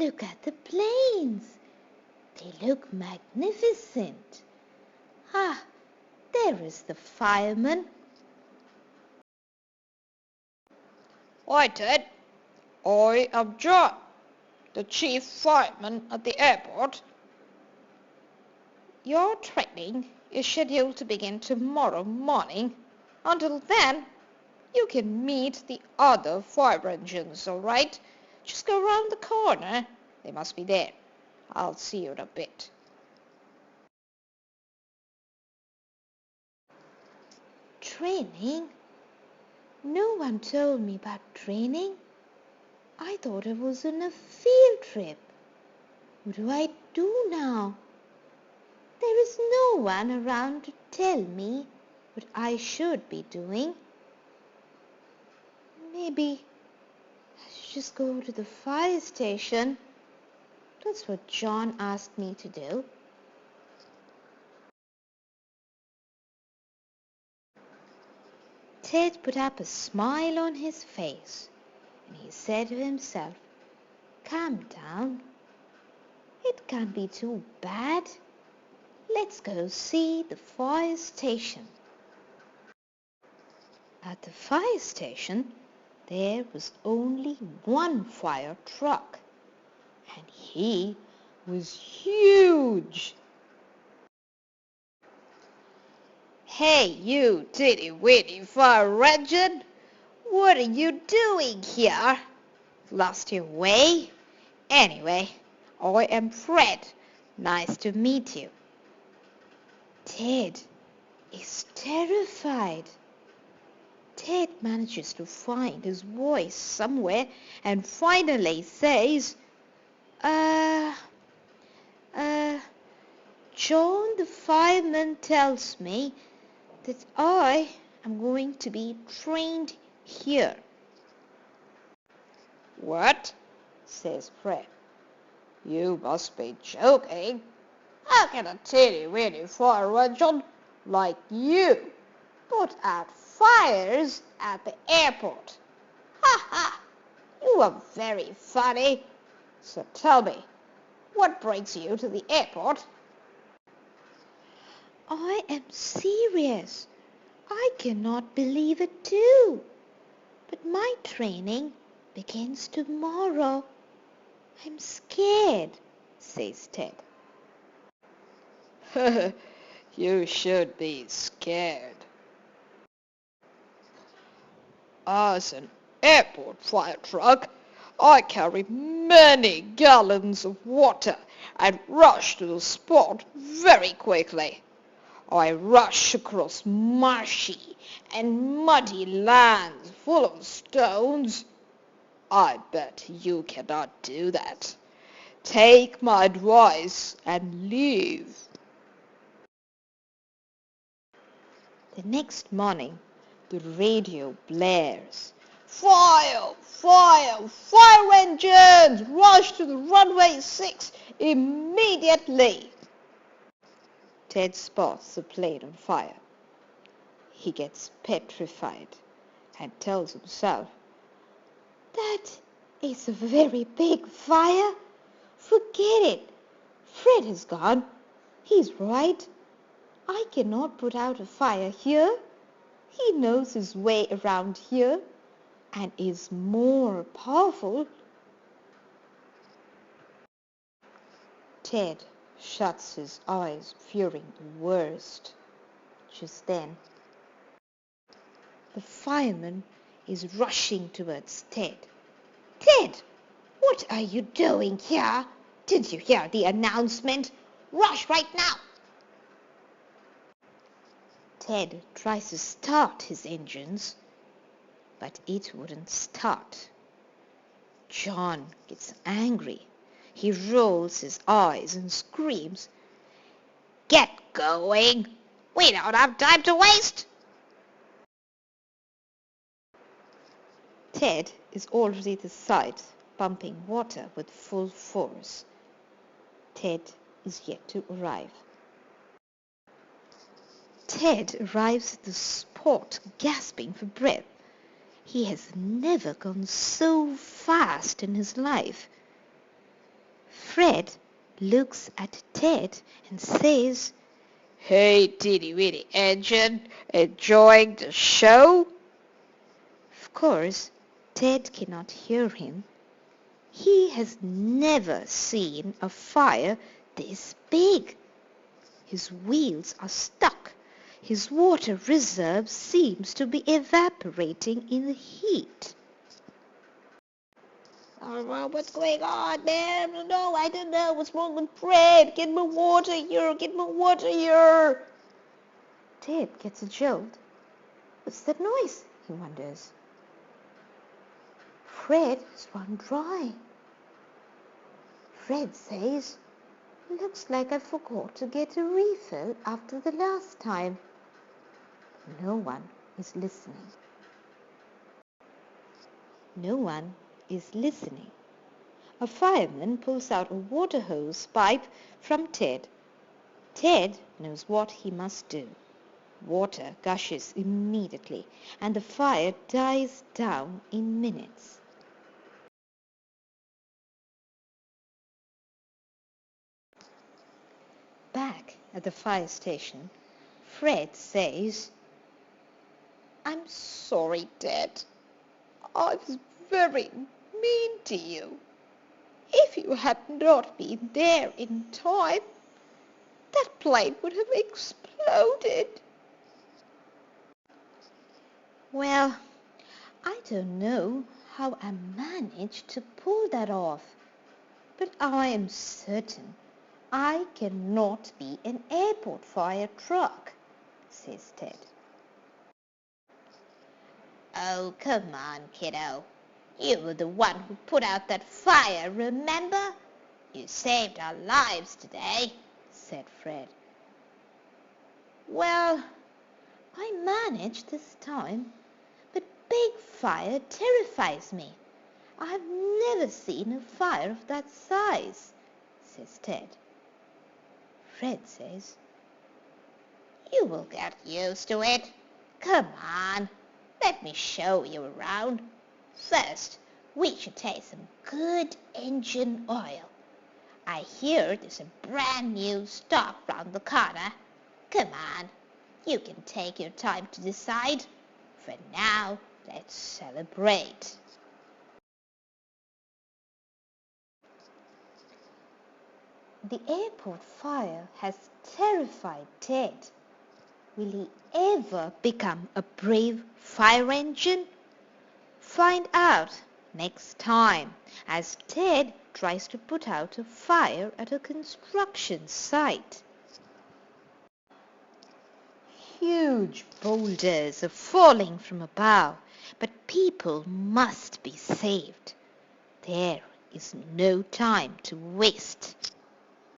Look at the planes. They look magnificent. Ah, there is the fireman. Hi, Ted. I am John, the chief fireman at the airport. Your training is scheduled to begin tomorrow morning. Until then, you can meet the other fire engines, all right? Just go around the corner. They must be there. I'll see you in a bit. Training? No one told me about training. I thought I was on a field trip. What do I do now? There is no one around to tell me what I should be doing. Maybe I should just go to the fire station. That's what John asked me to do. Ted put up a smile on his face, and he said to himself, "Calm down. It can't be too bad. Let's go see the fire station." At the fire station, there was only one fire truck, and he was huge. Hey, you teeny-weeny fire engine! What are you doing here? Lost your way? Anyway, I am Fred. Nice to meet you. Ted is terrified. Ted manages to find his voice somewhere and finally says, John the fireman tells me that I am going to be trained here. What? Says Fred. You must be joking. How can a teeny-weeny fire engine like you put out fires at the airport? Ha ha! You are very funny. So tell me, what brings you to the airport? I am serious. I cannot believe it too. But my training begins tomorrow. I'm scared, says Ted. You should be scared. As an airport fire truck, I carry many gallons of water and rush to the spot very quickly. I rush across marshy and muddy lands full of stones. I bet you cannot do that. Take my advice and leave. The next morning, the radio blares. Fire! Fire! Fire engines! Rush to the runway 6 immediately! Ted spots the plane on fire. He gets petrified and tells himself, "That is a very big fire. Forget it. Fred is gone. He's right. I cannot put out a fire here. He knows his way around here and is more powerful." Ted shuts his eyes, fearing the worst. Just then, the fireman is rushing towards Ted. "Ted, what are you doing here? Didn't you hear the announcement? Rush right now!" Ted tries to start his engines, but it wouldn't start. John gets angry. He rolls his eyes and screams, "Get going! We don't have time to waste!" Ted is already at the site, pumping water with full force. Ted is yet to arrive. Ted arrives at the spot gasping for breath. He has never gone so fast in his life. Fred looks at Ted and says, "Hey, teeny-weeny engine, enjoying the show?" of course, Ted cannot hear him. He has never seen a fire this big. His wheels are stuck. His water reserve seems to be evaporating in the heat. Oh, what's going on, man? No, I don't know. What's wrong with Fred? Get more water here. Get more water here. Ted gets a jolt. What's that noise? He wonders. Fred has run dry. Fred says, looks like I forgot to get a refill after the last time. No one is listening. No one is listening. A fireman pulls out a water hose pipe from Ted. Ted knows what he must do. Water gushes immediately, and the fire dies down in minutes. Back at the fire station, Fred says, I'm sorry, Ted. I was very mean to you. If you had not been there in time, that plane would have exploded. well, I don't know how I managed to pull that off, but I am certain I cannot be an airport fire truck, says Ted. Oh, come on, kiddo. You were the one who put out that fire, remember? You saved our lives today, said Fred. Well, I managed this time, but big fire terrifies me. I have never seen a fire of that size, says Ted. Fred says, you will get used to it. Come on, let me show you around. First, we should taste some good engine oil. I hear there's a brand new stock round the corner. Come on, you can take your time to decide. For now, let's celebrate. The airport fire has terrified Ted. Will he ever become a brave fire engine? Find out next time as Ted tries to put out a fire at a construction site. Huge boulders are falling from above, but people must be saved. There is no time to waste.